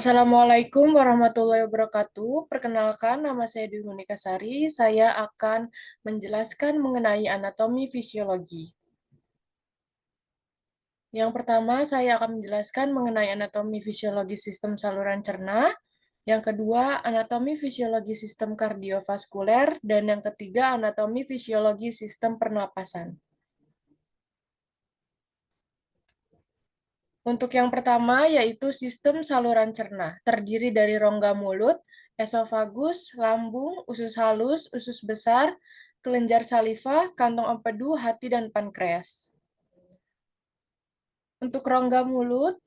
Assalamualaikum warahmatullahi wabarakatuh. Perkenalkan, nama saya Dwi Munikasari. Saya akan menjelaskan mengenai anatomi fisiologi. Yang pertama, saya akan menjelaskan mengenai anatomi fisiologi sistem saluran cerna. Yang kedua, anatomi fisiologi sistem kardiovaskuler. Dan yang ketiga, anatomi fisiologi sistem pernapasan. Untuk yang pertama, yaitu sistem saluran cerna, terdiri dari rongga mulut, esofagus, lambung, usus halus, usus besar, kelenjar saliva, kantong empedu, hati, dan pankreas. Untuk rongga mulut,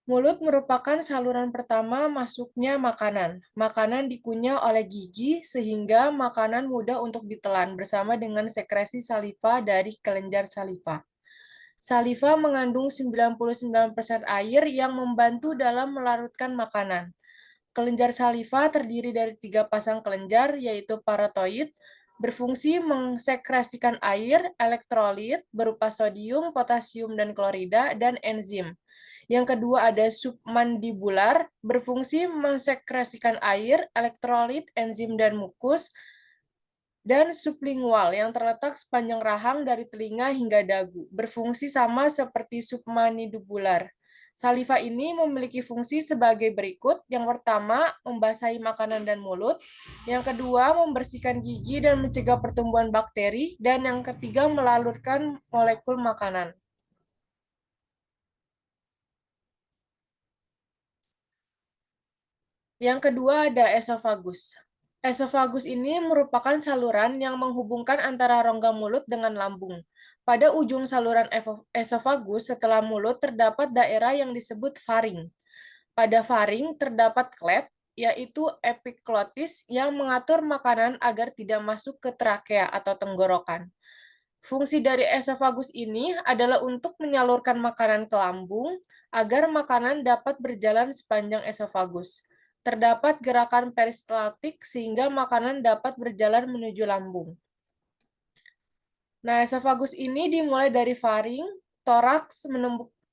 mulut merupakan saluran pertama masuknya makanan. Makanan dikunyah oleh gigi sehingga makanan mudah untuk ditelan bersama dengan sekresi saliva dari kelenjar saliva. Saliva mengandung 99% air yang membantu dalam melarutkan makanan. Kelenjar saliva terdiri dari 3 pasang kelenjar, yaitu parotoid, berfungsi mengsekresikan air, elektrolit berupa sodium, potasium, dan klorida, dan enzim. Yang kedua ada submandibular, berfungsi mengsekresikan air, elektrolit, enzim, dan mukus, dan sublingual yang terletak sepanjang rahang dari telinga hingga dagu, berfungsi sama seperti submandibular. Saliva ini memiliki fungsi sebagai berikut. Yang pertama, membasahi makanan dan mulut. Yang kedua, membersihkan gigi dan mencegah pertumbuhan bakteri. Dan yang ketiga, melalurkan molekul makanan. Yang kedua ada esofagus. Esofagus ini merupakan saluran yang menghubungkan antara rongga mulut dengan lambung. Pada ujung saluran esofagus setelah mulut terdapat daerah yang disebut faring. Pada faring terdapat klep, yaitu epiglotis yang mengatur makanan agar tidak masuk ke trakea atau tenggorokan. Fungsi dari esofagus ini adalah untuk menyalurkan makanan ke lambung agar makanan dapat berjalan sepanjang esofagus. Terdapat gerakan peristaltik sehingga makanan dapat berjalan menuju lambung. Nah, esofagus ini dimulai dari faring, toraks,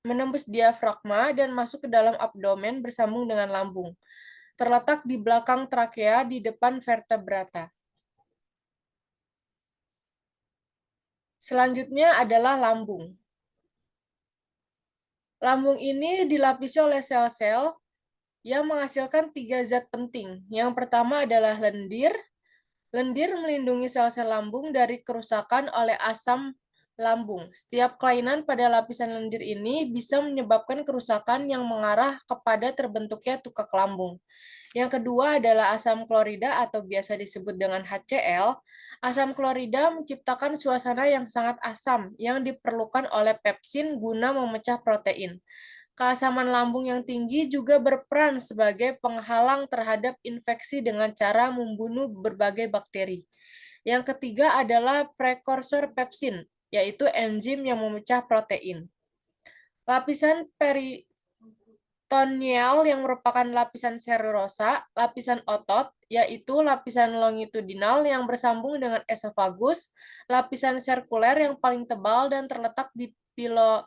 menembus diafragma, dan masuk ke dalam abdomen bersambung dengan lambung. Terletak di belakang trakea di depan vertebrata. Selanjutnya adalah lambung. Lambung ini dilapisi oleh sel-sel yang menghasilkan 3 zat penting. Yang pertama adalah lendir. Lendir melindungi sel-sel lambung dari kerusakan oleh asam lambung. Setiap kelainan pada lapisan lendir ini bisa menyebabkan kerusakan yang mengarah kepada terbentuknya tukak lambung. Yang kedua adalah asam klorida atau biasa disebut dengan HCl. Asam klorida menciptakan suasana yang sangat asam yang diperlukan oleh pepsin guna memecah protein. Keasaman lambung yang tinggi juga berperan sebagai penghalang terhadap infeksi dengan cara membunuh berbagai bakteri. Yang ketiga adalah prekursor pepsin, yaitu enzim yang memecah protein. Lapisan peritoneal yang merupakan lapisan selulosa, lapisan otot, yaitu lapisan longitudinal yang bersambung dengan esofagus, lapisan sirkuler yang paling tebal dan terletak di pilorik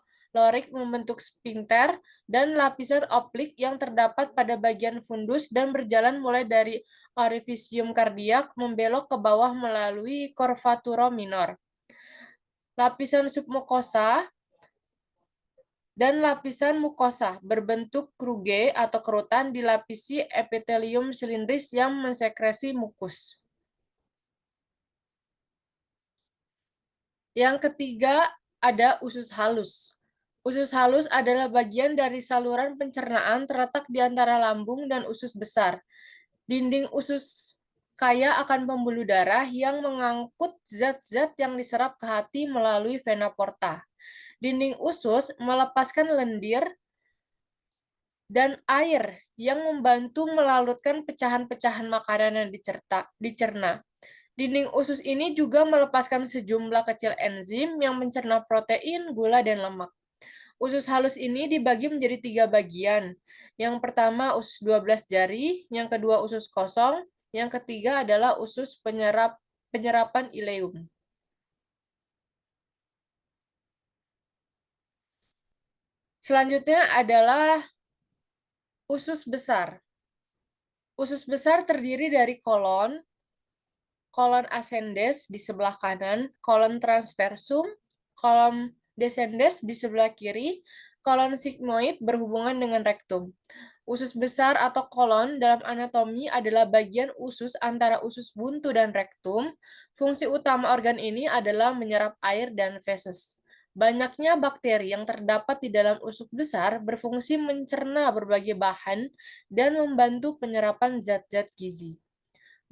membentuk sphincter, dan lapisan oblik yang terdapat pada bagian fundus dan berjalan mulai dari orifisium kardiak membelok ke bawah melalui curvatura minor. Lapisan submukosa dan lapisan mukosa berbentuk kruge atau kerutan dilapisi epitelium silindris yang mensekresi mukus. Yang ketiga ada usus halus. Usus halus adalah bagian dari saluran pencernaan terletak di antara lambung dan usus besar. Dinding usus kaya akan pembuluh darah yang mengangkut zat-zat yang diserap ke hati melalui vena porta. Dinding usus melepaskan lendir dan air yang membantu melalutkan pecahan-pecahan makanan yang dicerna. Dinding usus ini juga melepaskan sejumlah kecil enzim yang mencerna protein, gula, dan lemak. Usus halus ini dibagi menjadi 3 bagian. Yang pertama usus 12 jari, yang kedua usus kosong, yang ketiga adalah usus penyerapan ileum. Selanjutnya adalah Usus besar. Usus besar terdiri dari kolon, kolon ascendens di sebelah kanan, kolon transversum, kolon descendens di sebelah kiri, kolon sigmoid berhubungan dengan rektum. Usus besar atau kolon dalam anatomi adalah bagian usus antara usus buntu dan rektum. Fungsi utama organ ini adalah menyerap air dan feses. Banyaknya bakteri yang terdapat di dalam usus besar berfungsi mencerna berbagai bahan dan membantu penyerapan zat-zat gizi.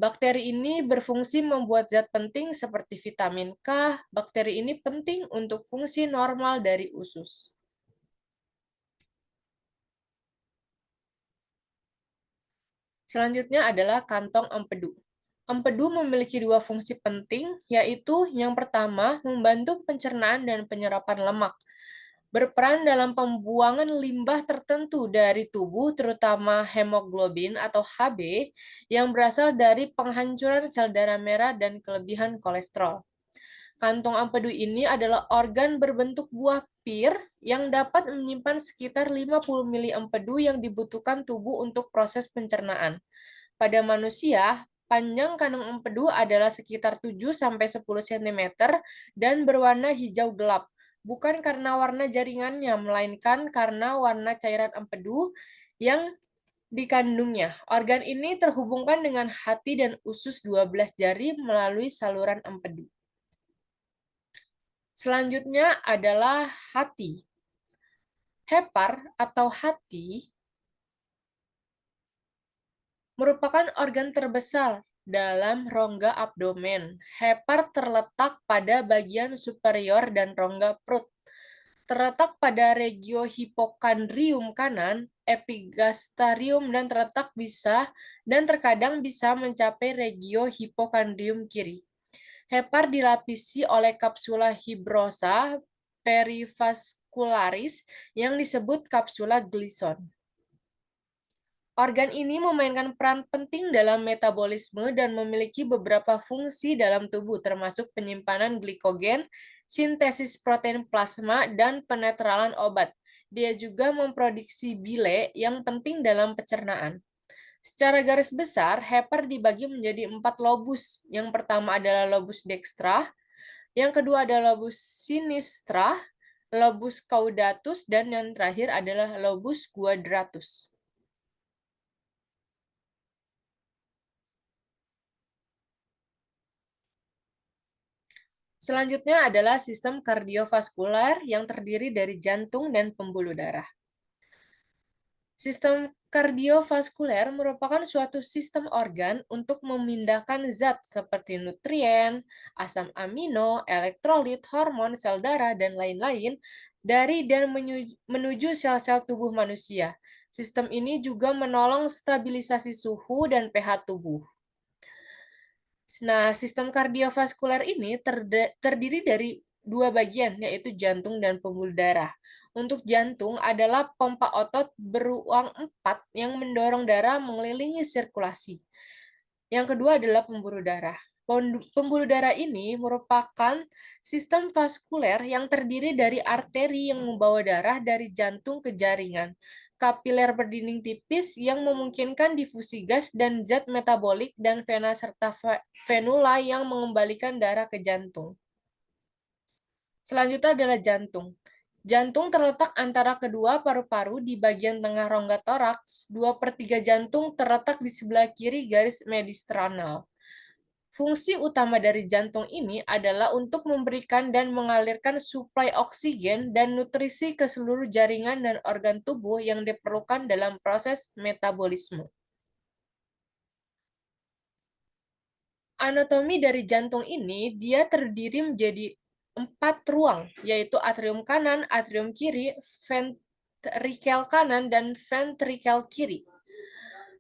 Bakteri ini berfungsi membuat zat penting seperti vitamin K. Bakteri ini penting untuk fungsi normal dari usus. Selanjutnya adalah kantong empedu. Empedu memiliki dua fungsi penting, yaitu yang pertama, membantu pencernaan dan penyerapan lemak. Berperan dalam pembuangan limbah tertentu dari tubuh, terutama hemoglobin atau Hb, yang berasal dari penghancuran sel darah merah dan kelebihan kolesterol. Kantong empedu ini adalah organ berbentuk buah pir yang dapat menyimpan sekitar 50 mili empedu yang dibutuhkan tubuh untuk proses pencernaan. Pada manusia, panjang kantong empedu adalah sekitar 7-10 cm dan berwarna hijau gelap, bukan karena warna jaringannya, melainkan karena warna cairan empedu yang dikandungnya. Organ ini terhubungkan dengan hati dan usus 12 jari melalui saluran empedu. Selanjutnya adalah hati. Hepar atau hati merupakan organ terbesar dalam rongga abdomen. Hepar terletak pada bagian superior dan rongga perut. Terletak pada regio hipokondrium kanan, epigastrium dan terkadang bisa mencapai regio hipokondrium kiri. Hepar dilapisi oleh kapsula fibrosa perivaskularis yang disebut kapsula Gleason. Organ ini memainkan peran penting dalam metabolisme dan memiliki beberapa fungsi dalam tubuh, termasuk penyimpanan glikogen, sintesis protein plasma, dan penetralan obat. Dia juga memproduksi bile yang penting dalam pencernaan. Secara garis besar, hepar dibagi menjadi 4 lobus. Yang pertama adalah lobus dextra, yang kedua adalah lobus sinistra, lobus caudatus, dan yang terakhir adalah lobus quadratus. Selanjutnya adalah sistem kardiovaskuler yang terdiri dari jantung dan pembuluh darah. Sistem kardiovaskuler merupakan suatu sistem organ untuk memindahkan zat seperti nutrien, asam amino, elektrolit, hormon, sel darah, dan lain-lain dari dan menuju sel-sel tubuh manusia. Sistem ini juga menolong stabilisasi suhu dan pH tubuh. Nah, sistem kardiovaskuler ini terdiri dari dua bagian, yaitu jantung dan pembuluh darah. Untuk jantung adalah pompa otot beruang 4 yang mendorong darah mengelilingi sirkulasi. Yang kedua adalah pembuluh darah. Pembuluh darah ini merupakan sistem vaskuler yang terdiri dari arteri yang membawa darah dari jantung ke jaringan, kapiler berdinding tipis yang memungkinkan difusi gas dan zat metabolik, dan vena serta venula yang mengembalikan darah ke jantung. Selanjutnya adalah jantung. Jantung terletak antara kedua paru-paru di bagian tengah rongga toraks. 2/3 jantung terletak di sebelah kiri garis mediasternal. Fungsi utama dari jantung ini adalah untuk memberikan dan mengalirkan suplai oksigen dan nutrisi ke seluruh jaringan dan organ tubuh yang diperlukan dalam proses metabolisme. Anatomi dari jantung ini, dia terdiri menjadi 4 ruang, yaitu atrium kanan, atrium kiri, ventrikel kanan, dan ventrikel kiri.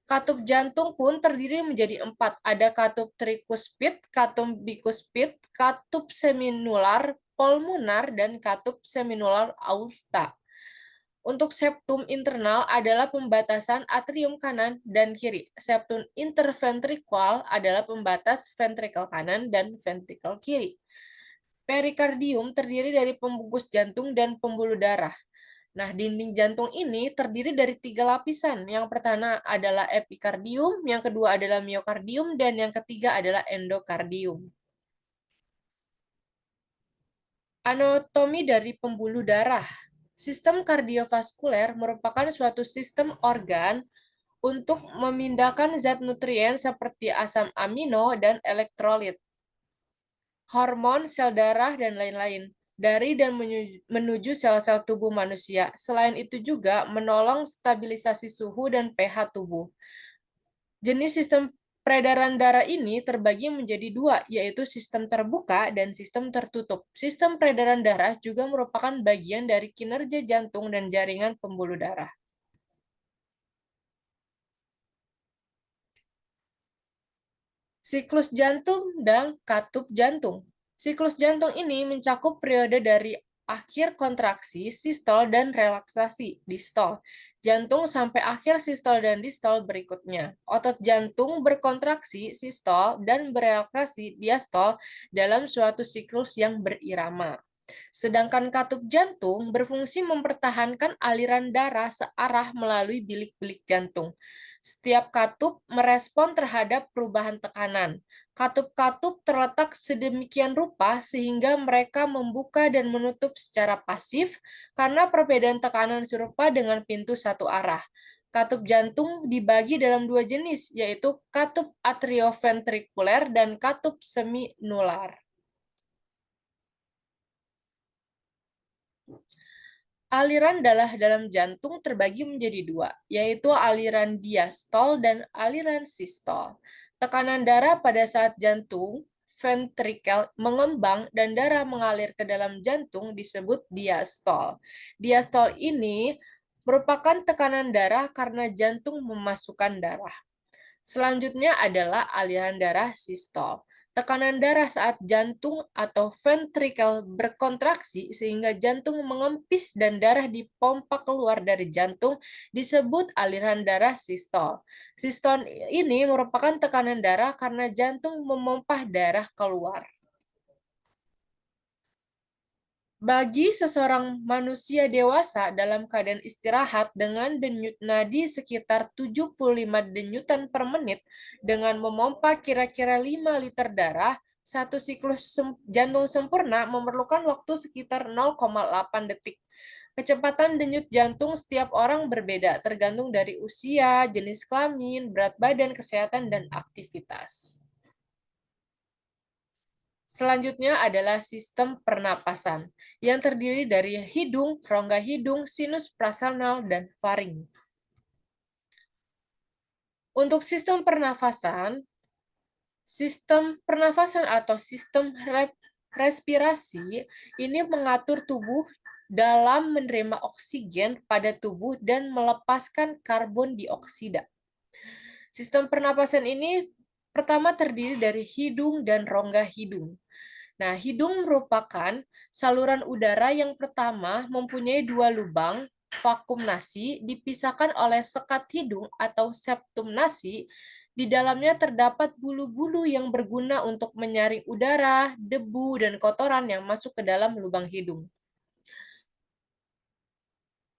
Katup jantung pun terdiri menjadi 4. Ada katup trikuspid, katup bikuspid, katup seminular pulmonar, dan katup seminular aorta. Untuk septum internal adalah pembatasan atrium kanan dan kiri. Septum interventrikual adalah pembatas ventrikel kanan dan ventrikel kiri. Perikardium terdiri dari pembungkus jantung dan pembuluh darah. Nah, dinding jantung ini terdiri dari 3 lapisan. Yang pertama adalah epikardium, yang kedua adalah miokardium, dan yang ketiga adalah endokardium. Anatomi dari pembuluh darah. Sistem kardiovaskuler merupakan suatu sistem organ untuk memindahkan zat nutrien seperti asam amino dan elektrolit, hormon, sel darah, dan lain-lain dari dan menuju sel-sel tubuh manusia. Selain itu juga menolong stabilisasi suhu dan pH tubuh. Jenis sistem peredaran darah ini terbagi menjadi dua, yaitu sistem terbuka dan sistem tertutup. Sistem peredaran darah juga merupakan bagian dari kinerja jantung dan jaringan pembuluh darah. Siklus jantung dan katup jantung. Siklus jantung ini mencakup periode dari akhir kontraksi, sistol, dan relaksasi, distol, jantung sampai akhir sistol dan distol berikutnya. Otot jantung berkontraksi, sistol, dan berelaksasi, diastol, dalam suatu siklus yang berirama. Sedangkan katup jantung berfungsi mempertahankan aliran darah searah melalui bilik-bilik jantung. Setiap katup merespon terhadap perubahan tekanan. Katup-katup terletak sedemikian rupa sehingga mereka membuka dan menutup secara pasif karena perbedaan tekanan serupa dengan pintu satu arah. Katup jantung dibagi dalam dua jenis, yaitu katup atrioventrikuler dan katup seminular. Aliran darah dalam jantung terbagi menjadi dua, yaitu aliran diastol dan aliran sistol. Tekanan darah pada saat jantung ventrikel mengembang dan darah mengalir ke dalam jantung disebut diastol. Diastol ini merupakan tekanan darah karena jantung memasukkan darah. Selanjutnya adalah aliran darah sistol. Tekanan darah saat jantung atau ventrikel berkontraksi sehingga jantung mengempis dan darah dipompa keluar dari jantung disebut aliran darah sistol. Sistol ini merupakan tekanan darah karena jantung memompa darah keluar. Bagi seseorang manusia dewasa dalam keadaan istirahat dengan denyut nadi sekitar 75 denyutan per menit dengan memompa kira-kira 5 liter darah, satu siklus jantung sempurna memerlukan waktu sekitar 0,8 detik. Kecepatan denyut jantung setiap orang berbeda, tergantung dari usia, jenis kelamin, berat badan, kesehatan, dan aktivitas. Selanjutnya adalah sistem pernapasan, yang terdiri dari hidung, rongga hidung, sinus prasanal, dan faring. Untuk sistem pernafasan atau sistem respirasi ini mengatur tubuh dalam menerima oksigen pada tubuh dan melepaskan karbon dioksida. Sistem pernapasan ini pertama terdiri dari hidung dan rongga hidung. Nah, hidung merupakan saluran udara yang pertama mempunyai dua lubang vakum nasi dipisahkan oleh sekat hidung atau septum nasi. Di dalamnya terdapat bulu-bulu yang berguna untuk menyaring udara, debu, dan kotoran yang masuk ke dalam lubang hidung.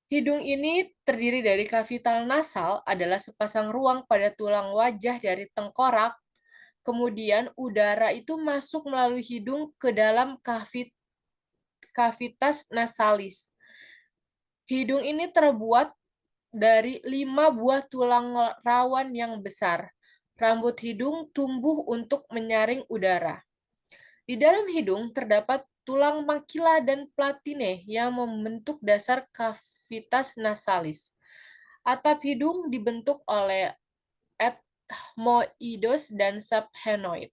Hidung ini terdiri dari kavital nasal, adalah sepasang ruang pada tulang wajah dari tengkorak. Kemudian udara itu masuk melalui hidung ke dalam cavitas nasalis. Hidung ini terbuat dari 5 buah tulang rawan yang besar. Rambut hidung tumbuh untuk menyaring udara. Di dalam hidung terdapat tulang makila dan platine yang membentuk dasar cavitas nasalis. Atap hidung dibentuk oleh ethmoidos dan subhenoid.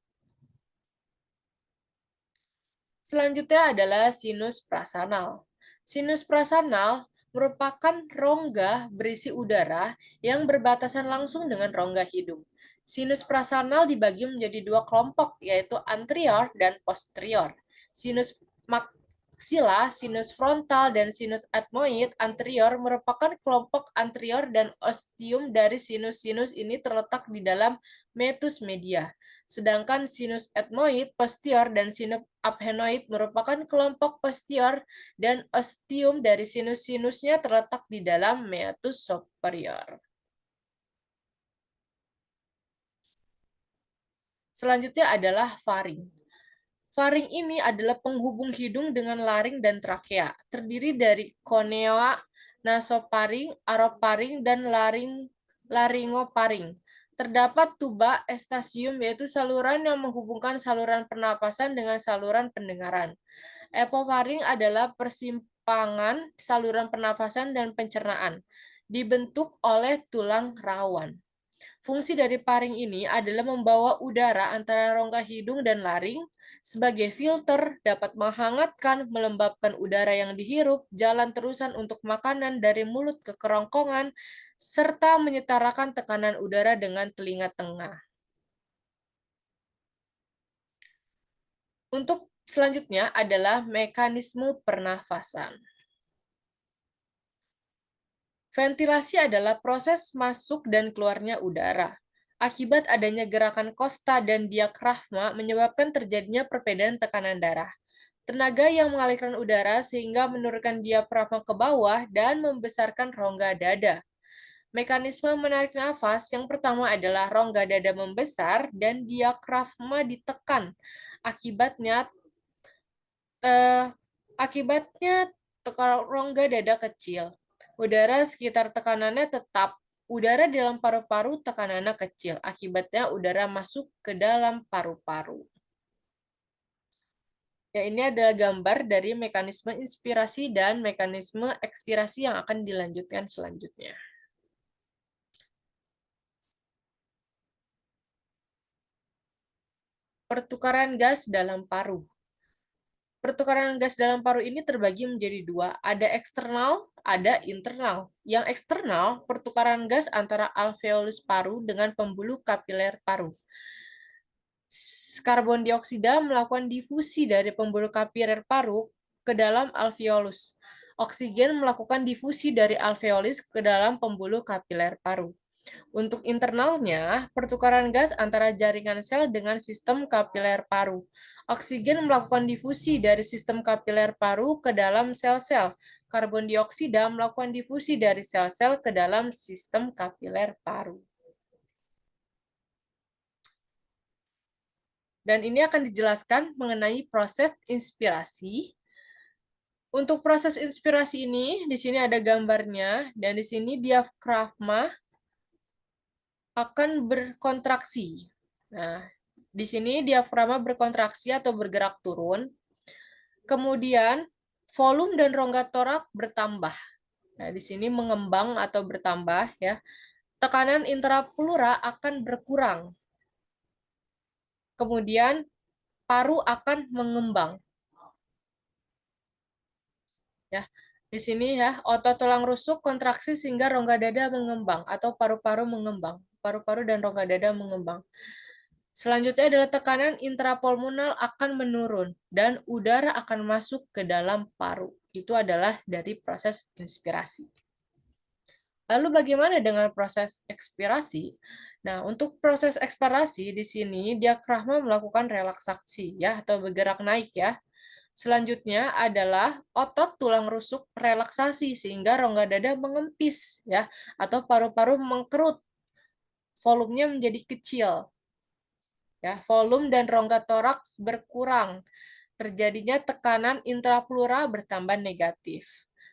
Selanjutnya adalah sinus prasanal. Sinus prasanal merupakan rongga berisi udara yang berbatasan langsung dengan rongga hidung. Sinus prasanal dibagi menjadi dua kelompok, yaitu anterior dan posterior. Sinus maksila, sinus frontal, dan sinus ethmoid anterior merupakan kelompok anterior dan ostium dari sinus-sinus ini terletak di dalam meatus media. Sedangkan sinus etmoid posterior dan sinus aphenoid merupakan kelompok posterior dan ostium dari sinus-sinusnya terletak di dalam meatus superior. Selanjutnya adalah faring. Faring ini adalah penghubung hidung dengan laring dan trakea. Terdiri dari konea, nasofaring, arofaring, dan laringofaring. Terdapat tuba estasium, yaitu saluran yang menghubungkan saluran pernapasan dengan saluran pendengaran. Epofaring adalah persimpangan saluran pernafasan dan pencernaan. Dibentuk oleh tulang rawan. Fungsi dari paring ini adalah membawa udara antara rongga hidung dan laring. Sebagai filter, dapat menghangatkan, melembabkan udara yang dihirup, jalan terusan untuk makanan dari mulut ke kerongkongan, serta menyetarakan tekanan udara dengan telinga tengah. Untuk selanjutnya adalah mekanisme pernafasan. Ventilasi adalah proses masuk dan keluarnya udara. Akibat adanya gerakan kosta dan diafragma menyebabkan terjadinya perbedaan tekanan darah. Tenaga yang mengalirkan udara sehingga menurunkan diafragma ke bawah dan membesarkan rongga dada. Mekanisme menarik nafas yang pertama adalah rongga dada membesar dan diafragma ditekan. Akibatnya eh, akibatnya rongga dada kecil. Udara sekitar tekanannya tetap. Udara di dalam paru-paru tekanannya kecil. Akibatnya udara masuk ke dalam paru-paru. Ya, ini adalah gambar dari mekanisme inspirasi dan mekanisme ekspirasi yang akan dilanjutkan selanjutnya. Pertukaran gas dalam paru. Pertukaran gas dalam paru ini terbagi menjadi dua, ada eksternal, ada internal. Yang eksternal, pertukaran gas antara alveolus paru dengan pembuluh kapiler paru. Karbon dioksida melakukan difusi dari pembuluh kapiler paru ke dalam alveolus. Oksigen melakukan difusi dari alveolus ke dalam pembuluh kapiler paru. Untuk internalnya, pertukaran gas antara jaringan sel dengan sistem kapiler paru. Oksigen melakukan difusi dari sistem kapiler paru ke dalam sel-sel. Karbon dioksida melakukan difusi dari sel-sel ke dalam sistem kapiler paru. Dan ini akan dijelaskan mengenai proses inspirasi. Untuk proses inspirasi ini, di sini ada gambarnya, dan di sini diafragma akan berkontraksi. Nah, di sini diafragma berkontraksi atau bergerak turun. Kemudian volume dan rongga torak bertambah. Nah, di sini mengembang atau bertambah ya. Tekanan intrapleura akan berkurang. Kemudian paru akan mengembang. Ya. Di sini ya, otot tulang rusuk kontraksi sehingga rongga dada mengembang atau paru-paru mengembang. Paru-paru dan rongga dada mengembang. Selanjutnya adalah tekanan intrapulmonal akan menurun dan udara akan masuk ke dalam paru. Itu adalah dari proses inspirasi. Lalu bagaimana dengan proses ekspirasi? Nah, untuk proses ekspirasi di sini diafragma melakukan relaksasi ya atau bergerak naik ya. Selanjutnya adalah otot tulang rusuk relaksasi sehingga rongga dada mengempis ya atau paru-paru mengkerut. Volumenya menjadi kecil. Ya, volume dan rongga toraks berkurang. Terjadinya tekanan intrapleura bertambah negatif.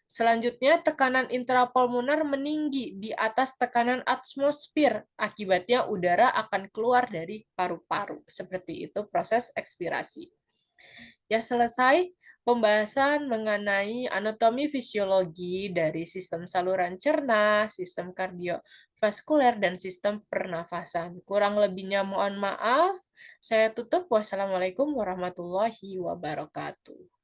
Selanjutnya, tekanan intrapulmonar meninggi di atas tekanan atmosfer. Akibatnya udara akan keluar dari paru-paru. Seperti itu proses ekspirasi. Ya, selesai pembahasan mengenai anatomi fisiologi dari sistem saluran cerna, sistem kardiovaskuler, dan sistem pernafasan. Kurang lebihnya mohon maaf. Saya tutup. Wassalamualaikum warahmatullahi wabarakatuh.